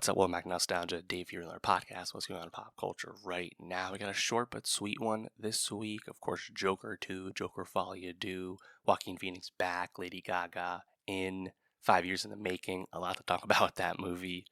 What's up, Welcome back to Nostalgia. Dave here in our podcast. What's going on in pop culture right now? We got a short but sweet one this week. Of course, Joker 2, Joker Folie, Deux, Joaquin Phoenix back, Lady Gaga in 5 years in the making. A lot to talk about with that movie.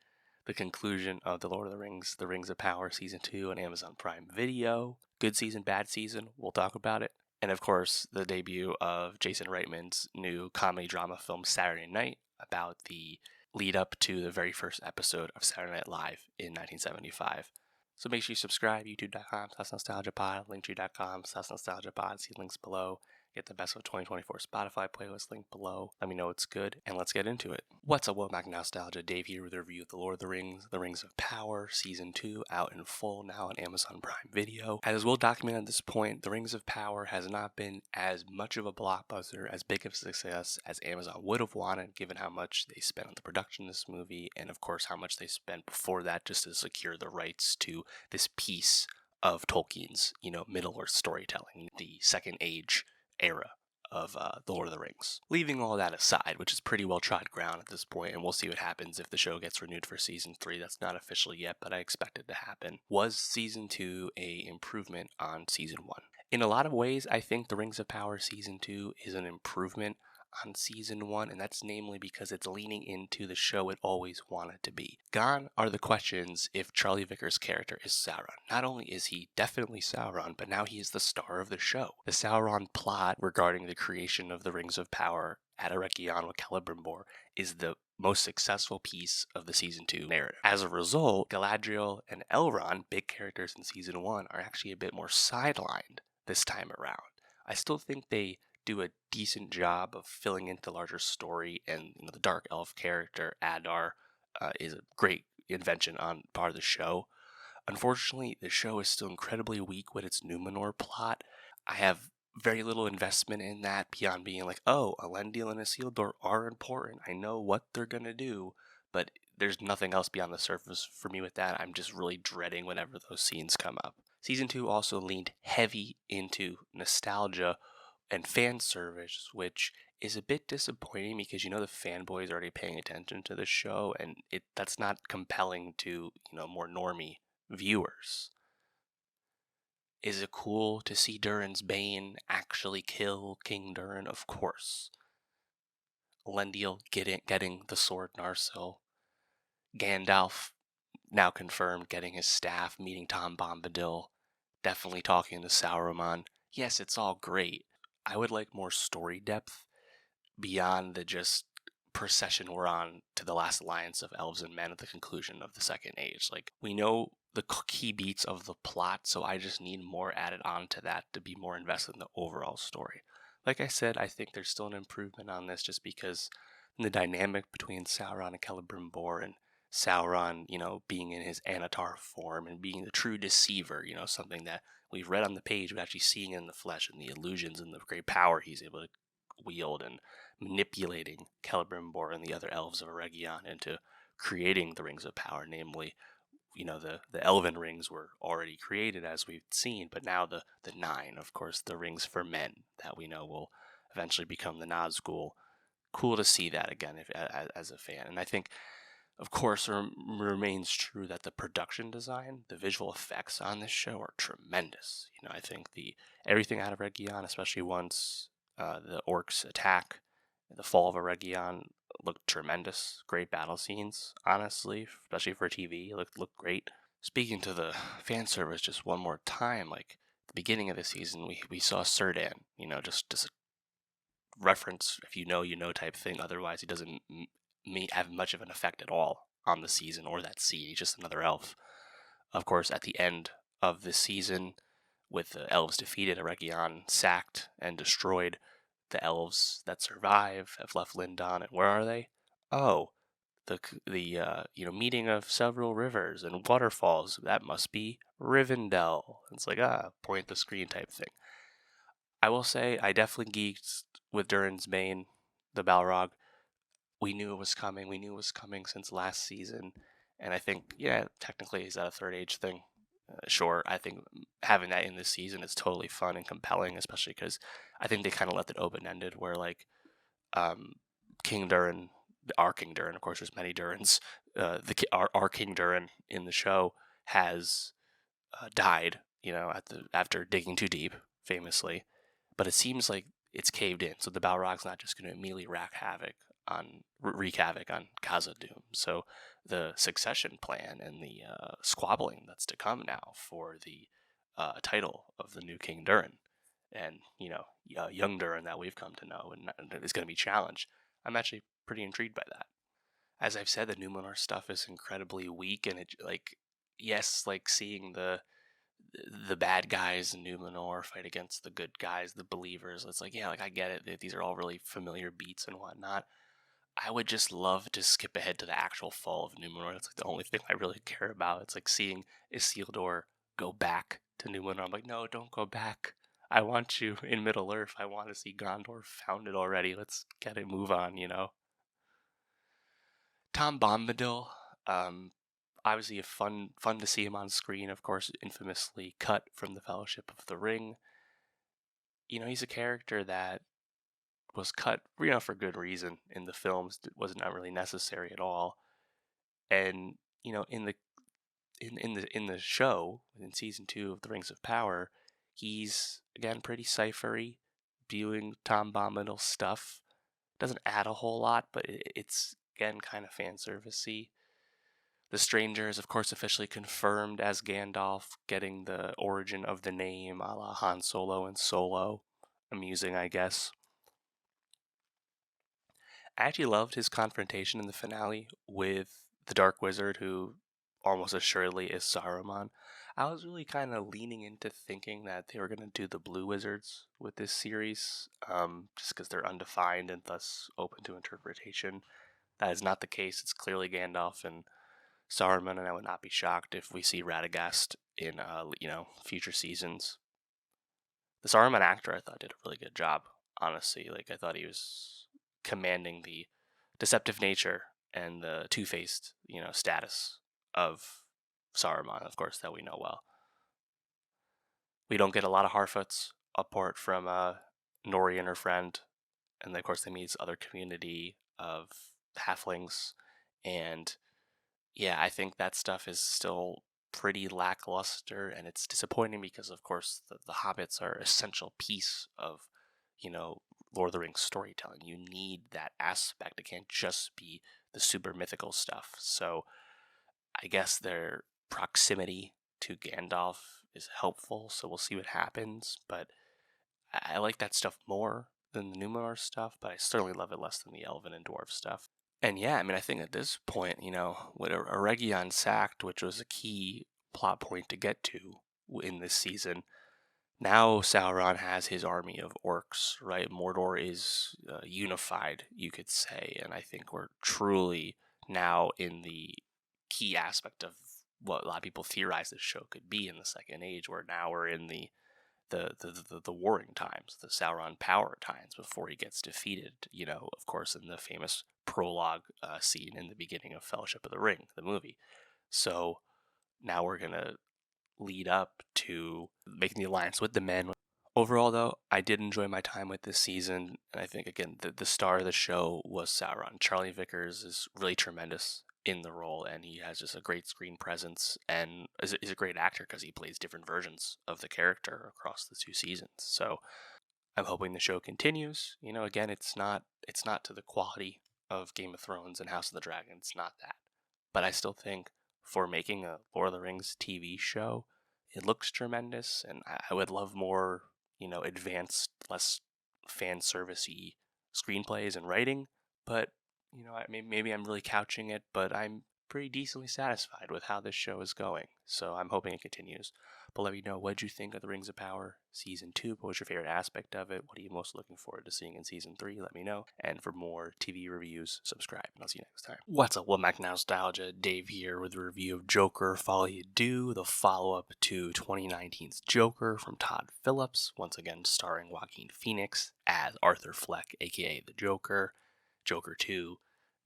The conclusion of The Lord of the Rings, The Rings of Power Season 2 on Amazon Prime Video. Good season, bad season. We'll talk about it. And of course, the debut of Jason Reitman's new comedy drama film Saturday Night about the lead up to the very first episode of Saturday Night Live in 1975. So make sure you subscribe, youtube.com/nostalgiapod, linktree.com/nostalgiapod, see links below. Get the best of 2024 Spotify playlist link below. Let me know it's good, and let's get into it. What's up, welcome back to Nostalgia. Dave here with a review of The Lord of the Rings, The Rings of Power, Season 2, out in full now on Amazon Prime Video. As well documented at this point, The Rings of Power has not been as much of a blockbuster, as big of a success as Amazon would have wanted, given how much they spent on the production of this movie, and of course how much they spent before that just to secure the rights to this piece of Tolkien's, Middle-earth storytelling, the Second Age era of The Lord of the Rings. Leaving all that aside, which is pretty well trod ground at this point, and we'll see what happens if the show gets renewed for Season 3. That's not official yet, but I expect it to happen. Was Season 2 a improvement on Season 1? In a lot of ways, I think The Rings of Power Season 2 is an improvement on Season 1, and that's namely because it's leaning into the show it always wanted to be. Gone are the questions if Charlie Vickers' character is Sauron. Not only is he definitely Sauron, but now he is the star of the show. The Sauron plot regarding the creation of the Rings of Power at Eregion with Celebrimbor is the most successful piece of the Season 2 narrative. As a result, Galadriel and Elrond, big characters in Season 1, are actually a bit more sidelined this time around. I still think they do a decent job of filling into the larger story, and the dark elf character Adar is a great invention on part of the show. Unfortunately, the show is still incredibly weak with its Numenor plot. I have very little investment in that beyond being like, oh, Elendil and Isildur are important. I know what they're gonna do, but there's nothing else beyond the surface for me with that. I'm just really dreading whenever those scenes come up. Season 2 also leaned heavy into nostalgia and fan service, which is a bit disappointing because the fanboys are already paying attention to the show, and that's not compelling to more normie viewers. Is it cool to see Durin's Bane actually kill King Durin? Of course. Elendil getting the sword Narsil. Gandalf, now confirmed, getting his staff, meeting Tom Bombadil, definitely talking to Sauron. Yes, it's all great. I would like more story depth beyond the just procession we're on to the last alliance of elves and men at the conclusion of the Second Age. Like, we know the key beats of the plot, so I just need more added on to that to be more invested in the overall story. Like I said, I think there's still an improvement on this just because the dynamic between Sauron and Celebrimbor, and Sauron, being in his Anatar form and being the true deceiver, something that we've read on the page, but actually seeing it in the flesh, and the illusions and the great power he's able to wield, and manipulating Celebrimbor and the other elves of Eregion into creating the Rings of Power. Namely, the Elven rings were already created, as we've seen, but now the 9, of course, the rings for men that we know will eventually become the Nazgul. Cool to see that again as a fan. And I think, of course, remains true that the production design, the visual effects on this show are tremendous. I think everything out of Eregion, especially once the orcs attack, the fall of Eregion, looked tremendous. Great battle scenes, honestly, especially for TV, looked great. Speaking to the fan service just one more time, like the beginning of the season, we saw Círdan, just a reference, if you know type thing. Otherwise, he doesn't have much of an effect at all on the season or that scene. He's just another elf. Of course, at the end of the season, with the elves defeated, Eregion sacked and destroyed, the elves that survive have left Lindon, and where are they? Oh, the meeting of several rivers and waterfalls. That must be Rivendell. It's like, point at the screen type thing. I will say I definitely geeked with Durin's Bane, the Balrog. We knew it was coming. We knew it was coming since last season, and I think, technically, is that a Third Age thing? Sure, I think having that in this season is totally fun and compelling, especially because I think they kind of left it open-ended where, like, King Durin, our King Durin, of course there's many Durins, our King Durin in the show has died, after digging too deep, famously. But it seems like it's caved in, so the Balrog's not just going to immediately wreak havoc on Khazad-dûm. So the succession plan and the squabbling that's to come now for the title of the new King Durin, and young Durin that we've come to know, and is going to be challenged. I'm actually pretty intrigued by that. As I've said, the Numenor stuff is incredibly weak, and yes, like seeing the bad guys in Numenor fight against the good guys, the believers. It's like, yeah, like I get it. These are all really familiar beats and whatnot. I would just love to skip ahead to the actual fall of Numenor. That's like the only thing I really care about. It's like seeing Isildur go back to Numenor. I'm like, no, don't go back. I want you in Middle Earth. I want to see Gondor founded already. Let's get it, move on. Tom Bombadil, obviously fun to see him on screen. Of course, infamously cut from the Fellowship of the Ring. He's a character that was cut, for good reason in the films. It was not really necessary at all. And in the show, in season 2 of The Rings of Power, he's again pretty ciphery, viewing Tom Bombadil's stuff. Doesn't add a whole lot, but it's again kind of fan servicey. The Stranger is, of course, officially confirmed as Gandalf, getting the origin of the name a la Han Solo and Solo. Amusing, I guess. I actually loved his confrontation in the finale with the Dark Wizard, who almost assuredly is Saruman. I was really kind of leaning into thinking that they were going to do the Blue Wizards with this series, just because they're undefined and thus open to interpretation. That is not the case. It's clearly Gandalf and Saruman, and I would not be shocked if we see Radagast in future seasons. The Saruman actor, I thought, did a really good job. Honestly, like I thought he was commanding the deceptive nature and the two-faced status of Saruman, of course, that we know well. We don't get a lot of Harfoots apart from Nori and her friend, and then, of course they meet this other community of halflings, and yeah, I think that stuff is still pretty lackluster, and it's disappointing because, of course, the hobbits are an essential piece of, Lord of the Rings storytelling. You need that aspect. It can't just be the super mythical stuff. So I guess their proximity to Gandalf is helpful, so we'll see what happens, but I like that stuff more than the Numenor stuff, but I certainly love it less than the Elven and Dwarf stuff. And yeah, I mean, I think at this point, with Eregion sacked, which was a key plot point to get to in this season, now Sauron has his army of orcs, right? Mordor is unified, you could say, and I think we're truly now in the key aspect of what a lot of people theorize this show could be in the Second Age, where now we're in the warring times, the Sauron power times before he gets defeated, of course, in the famous prologue scene in the beginning of Fellowship of the Ring, the movie. So now we're going to lead up to making the alliance with the men. Overall, though, I did enjoy my time with this season, and I think, again, the star of the show was Sauron. Charlie Vickers is really tremendous in the role, and he has just a great screen presence, and is a great actor because he plays different versions of the character across the 2 seasons. So I'm hoping the show continues. Again, it's not to the quality of Game of Thrones and House of the Dragon. It's not that. But I still think for making a Lord of the Rings TV show, it looks tremendous, and I would love more, advanced, less fan servicey screenplays and writing. But maybe I'm really couching it, but I'm pretty decently satisfied with how this show is going. So I'm hoping it continues. But let me know, what did you think of The Rings of Power Season 2? What was your favorite aspect of it? What are you most looking forward to seeing in Season 3? Let me know. And for more TV reviews, subscribe. And I'll see you next time. What's up, Welcome back to Nostalgia. Dave here with a review of Joker, Folie, Deux, the follow-up to 2019's Joker from Todd Phillips, once again starring Joaquin Phoenix as Arthur Fleck, aka the Joker. Joker 2,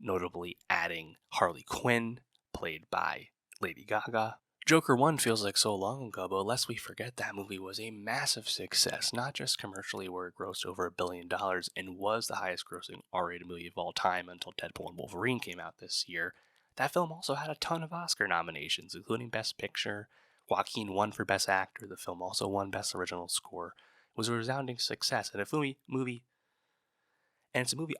notably adding Harley Quinn, played by Lady Gaga. Joker 1 feels like so long ago, but lest we forget that movie was a massive success, not just commercially where it grossed over $1 billion and was the highest grossing R-rated movie of all time until Deadpool and Wolverine came out this year. That film also had a ton of Oscar nominations, including Best Picture. Joaquin won for Best Actor. The film also won Best Original Score. It was a resounding success, and it's a movie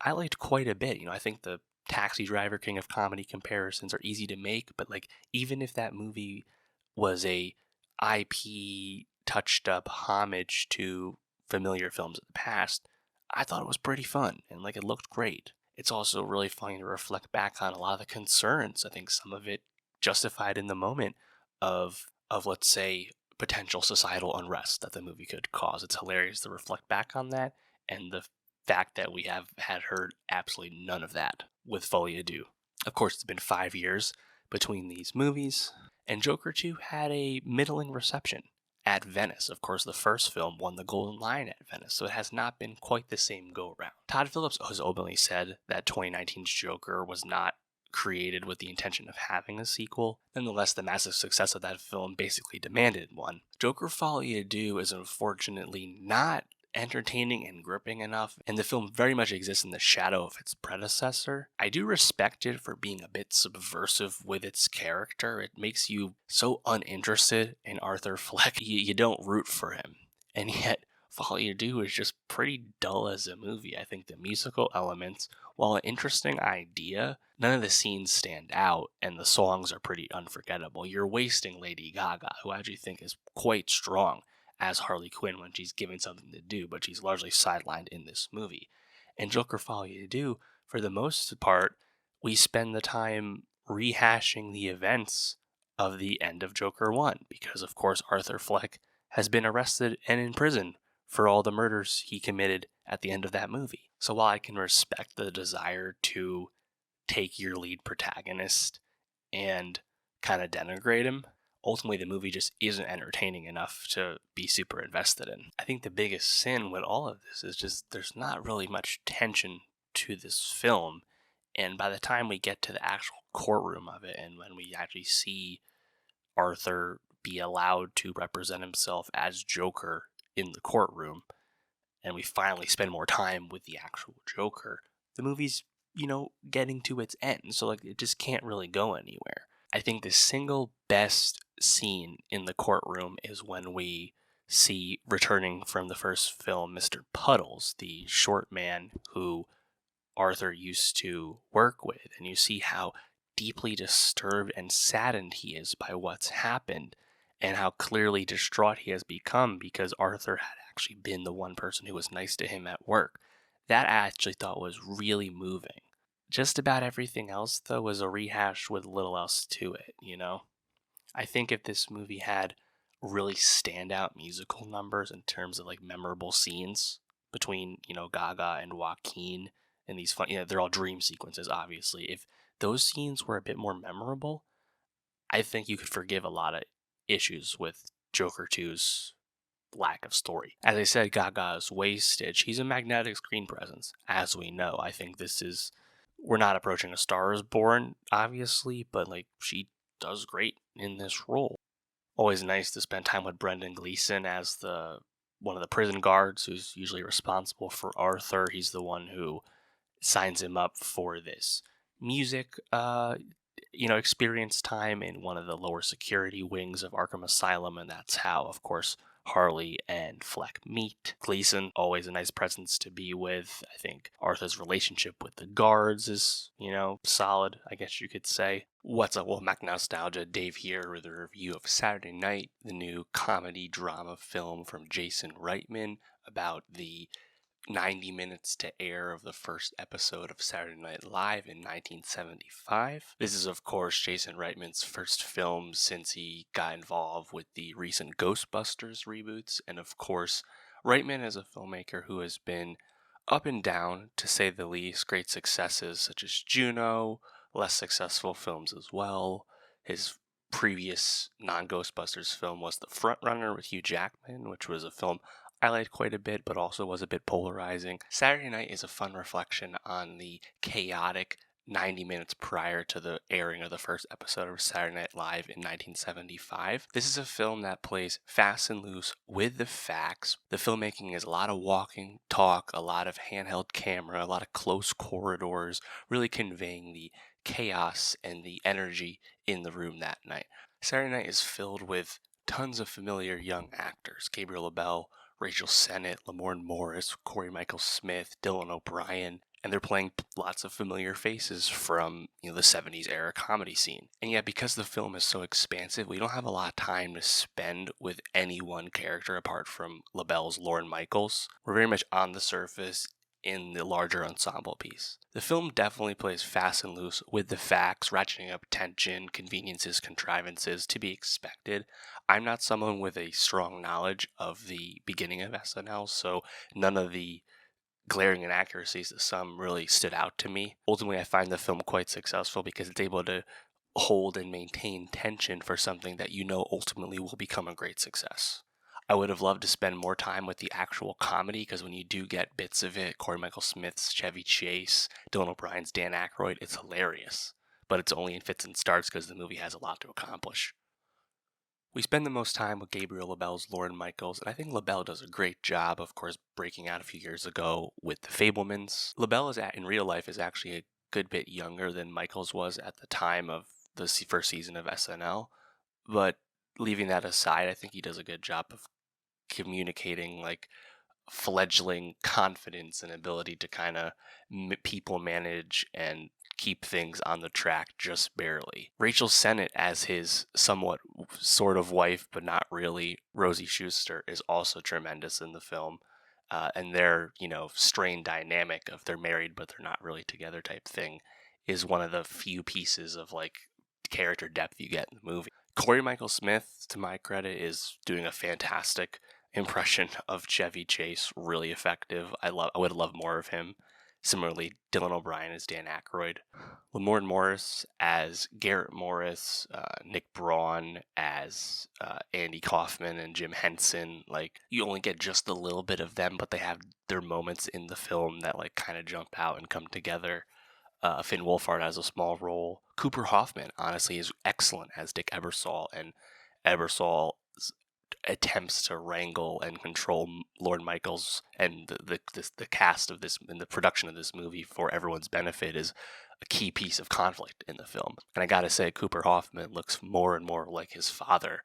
I liked quite a bit. I think the Taxi Driver King of Comedy comparisons are easy to make, but like even if that movie was a IP touched up homage to familiar films of the past, I thought it was pretty fun and like it looked great. It's also really funny to reflect back on a lot of the concerns. I think some of it justified in the moment of let's say potential societal unrest that the movie could cause. It's hilarious to reflect back on that and the fact that we have had heard absolutely none of that with Folie Deux. Of course, it's been 5 years between these movies, and Joker 2 had a middling reception at Venice. Of course, the first film won the Golden Lion at Venice, so it has not been quite the same go around. Todd Phillips has openly said that 2019's Joker was not created with the intention of having a sequel. Nonetheless, the massive success of that film basically demanded one. Joker Folie Deux is unfortunately not entertaining and gripping enough, and the film very much exists in the shadow of its predecessor. I do respect it for being a bit subversive with its character. It makes you so uninterested in Arthur Fleck, you don't root for him. And yet, Folie Deux is just pretty dull as a movie. I think the musical elements, while an interesting idea, none of the scenes stand out, and the songs are pretty unforgettable. You're wasting Lady Gaga, who I actually think is quite strong as Harley Quinn when she's given something to do, but she's largely sidelined in this movie. And Joker Folie Deux, for the most part, we spend the time rehashing the events of the end of Joker 1, because of course Arthur Fleck has been arrested and in prison for all the murders he committed at the end of that movie. So while I can respect the desire to take your lead protagonist and kind of denigrate him, ultimately the movie just isn't entertaining enough to be super invested in. I think the biggest sin with all of this is just there's not really much tension to this film, and by the time we get to the actual courtroom of it and when we actually see Arthur be allowed to represent himself as Joker in the courtroom, and we finally spend more time with the actual Joker, the movie's, getting to its end. So like it just can't really go anywhere. I think the single best scene in the courtroom is when we see, returning from the first film, Mr. Puddles, the short man who Arthur used to work with, and you see how deeply disturbed and saddened he is by what's happened and how clearly distraught he has become because Arthur had actually been the one person who was nice to him at work. That I actually thought was really moving. Just about everything else, though, was a rehash with little else to it, I think if this movie had really standout musical numbers in terms of like memorable scenes between, Gaga and Joaquin and these fun, they're all dream sequences, obviously. If those scenes were a bit more memorable, I think you could forgive a lot of issues with Joker 2's lack of story. As I said, Gaga is wasted. She's a magnetic screen presence, as we know. I think we're not approaching A Star is Born, obviously, but like she does great in this role. Always nice to spend time with Brendan Gleeson as one of the prison guards who's usually responsible for Arthur. He's the one who signs him up for this music experience time in one of the lower security wings of Arkham Asylum, and that's how, of course, Harley and Fleck meet. Gleason, always a nice presence to be with. I think Arthur's relationship with the guards is, solid, I guess you could say. What's up, well, Mac Nostalgia? Dave here with a review of Saturday Night, the new comedy drama film from Jason Reitman about the 90 minutes to air of the first episode of Saturday Night Live in 1975. This is, of course, Jason Reitman's first film since he got involved with the recent Ghostbusters reboots. And of course, Reitman is a filmmaker who has been up and down, to say the least. Great successes such as Juno, less successful films as well. His previous non-Ghostbusters film was The Frontrunner with Hugh Jackman, which was a film I liked quite a bit, but also was a bit polarizing. Saturday Night is a fun reflection on the chaotic 90 minutes prior to the airing of the first episode of Saturday Night Live in 1975. This is a film that plays fast and loose with the facts. The filmmaking is a lot of walking, talk, a lot of handheld camera, a lot of close corridors, really conveying the chaos and the energy in the room that night. Saturday Night is filled with tons of familiar young actors: Gabriel LaBelle, Rachel Sennett, Lamorne Morris, Corey Michael Smith, Dylan O'Brien, and they're playing lots of familiar faces from the 70s era comedy scene. And yet, because the film is so expansive, we don't have a lot of time to spend with any one character apart from LaBelle's Lorne Michaels. We're very much on the surface in the larger ensemble piece. The film definitely plays fast and loose with the facts, ratcheting up tension, conveniences, contrivances to be expected. I'm not someone with a strong knowledge of the beginning of SNL, so none of the glaring inaccuracies that some really stood out to me. Ultimately, I find the film quite successful because it's able to hold and maintain tension for something that ultimately will become a great success. I would have loved to spend more time with the actual comedy, because when you do get bits of it, Corey Michael Smith's Chevy Chase, Dylan O'Brien's Dan Aykroyd, it's hilarious. But it's only in fits and starts because the movie has a lot to accomplish. We spend the most time with Gabriel LaBelle's Lorne Michaels, and I think LaBelle does a great job, of course, breaking out a few years ago with The Fablemans. LaBelle in real life is actually a good bit younger than Michaels was at the time of the first season of SNL, but leaving that aside, I think he does a good job of communicating like fledgling confidence and ability to kind of people manage and keep things on the track just barely. Rachel Sennett as his somewhat sort of wife, but not really, Rosie Schuster, is also tremendous in the film. And their, strained dynamic of they're married but they're not really together type thing is one of the few pieces of like character depth you get in the movie. Corey Michael Smith, to my credit, is doing a fantastic impression of Chevy Chase, really effective. I would love more of him. Similarly, Dylan O'Brien as Dan Aykroyd, Lamorne Morris as Garrett Morris, Nick Braun as Andy Kaufman and Jim Henson. Like, you only get just a little bit of them, but they have their moments in the film that like kind of jump out and come together. Finn Wolfhard has a small role. Cooper Hoffman, honestly, is excellent as Dick Ebersol, and Ebersol attempts to wrangle and control Lorne Michaels and the cast of this and the production of this movie for everyone's benefit is a key piece of conflict in the film. And I gotta say, Cooper Hoffman looks more and more like his father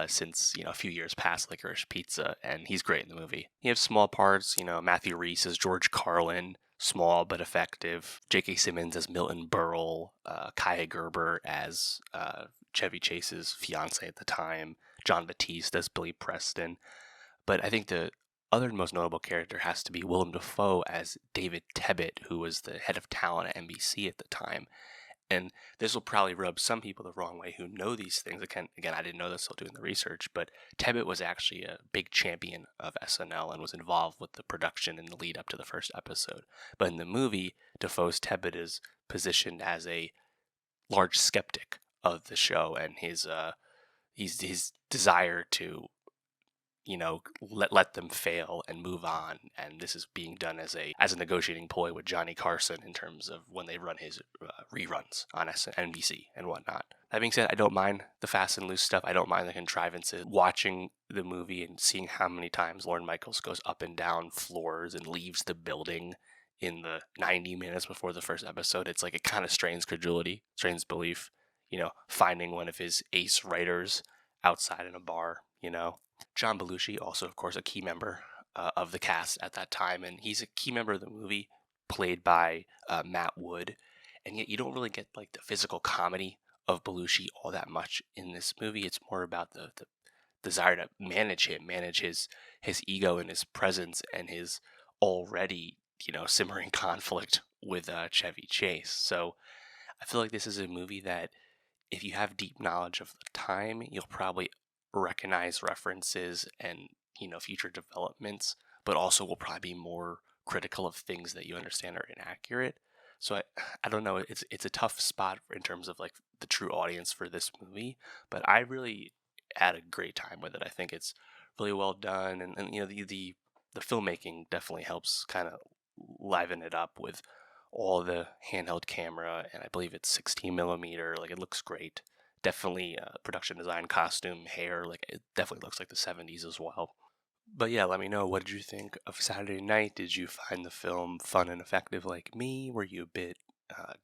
since a few years past Licorice Pizza, and he's great in the movie. He has small parts. Matthew Rhys as George Carlin, small but effective. J.K. Simmons as Milton Berle, Kaya Gerber as Chevy Chase's fiance at the time, John Batiste as Billy Preston. But I think the other most notable character has to be Willem Dafoe as David Tebbutt, who was the head of talent at NBC at the time. And this will probably rub some people the wrong way who know these things. Again, I didn't know this while doing the research, but Tebbutt was actually a big champion of SNL and was involved with the production in the lead up to the first episode. But in the movie, Dafoe's Tebbutt is positioned as a large skeptic of the show, and his desire to let them fail and move on. And this is being done as a negotiating ploy with Johnny Carson in terms of when they run his reruns on NBC and whatnot. That being said, I don't mind the fast and loose stuff. I don't mind the contrivances. Watching the movie and seeing how many times Lorne Michaels goes up and down floors and leaves the building in the 90 minutes before the first episode, it's like it kind of strains credulity, strains belief. Finding one of his ace writers outside in a bar, John Belushi, also, of course, a key member of the cast at that time, and he's a key member of the movie, played by Matt Wood, and yet you don't really get like the physical comedy of Belushi all that much in this movie. It's more about the desire to manage his ego and his presence and his already simmering conflict with Chevy Chase. So I feel like this is a movie that, if you have deep knowledge of the time, you'll probably recognize references and future developments, but also will probably be more critical of things that you understand are inaccurate. So I don't know. It's a tough spot in terms of like the true audience for this movie, but I really had a great time with it. I think it's really well done, and the filmmaking definitely helps kind of liven it up with all the handheld camera, and I believe it's 16 millimeter. Like, it looks great. Definitely production design, costume, hair. Like, it definitely looks like the 70s as well. But yeah, let me know, what did you think of Saturday Night? Did you find the film fun and effective like me? Were you a bit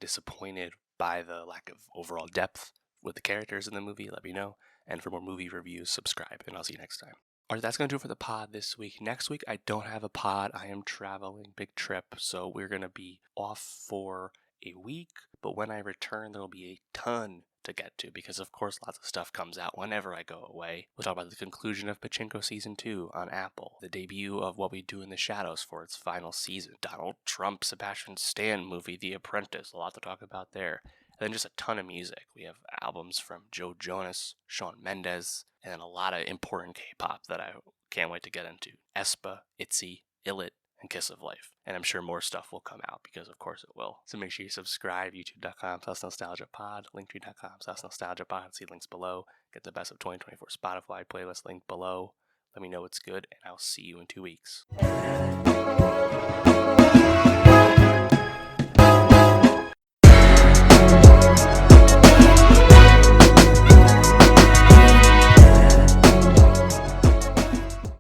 disappointed by the lack of overall depth with the characters in the movie, let me know. And for more movie reviews, subscribe, and I'll see you next time. Alright, that's going to do it for the pod this week. Next week, I don't have a pod. I am traveling, big trip, so we're going to be off for a week. But when I return, there will be a ton to get to because, of course, lots of stuff comes out whenever I go away. We'll talk about the conclusion of Pachinko Season 2 on Apple, the debut of What We Do in the Shadows for its final season, Donald Trump, Sebastian Stan movie, The Apprentice, a lot to talk about there. And then just a ton of music. We have albums from Joe Jonas, Shawn Mendes, and then a lot of important K-pop that I can't wait to get into. aespa, ITZY, Illit, and Kiss of Life. And I'm sure more stuff will come out because of course it will. So make sure you subscribe, youtube.com/nostalgiapod, linktree.com/nostalgiapod, see links below. Get the best of 2024 Spotify playlist link below. Let me know it's good, and I'll see you in 2 weeks.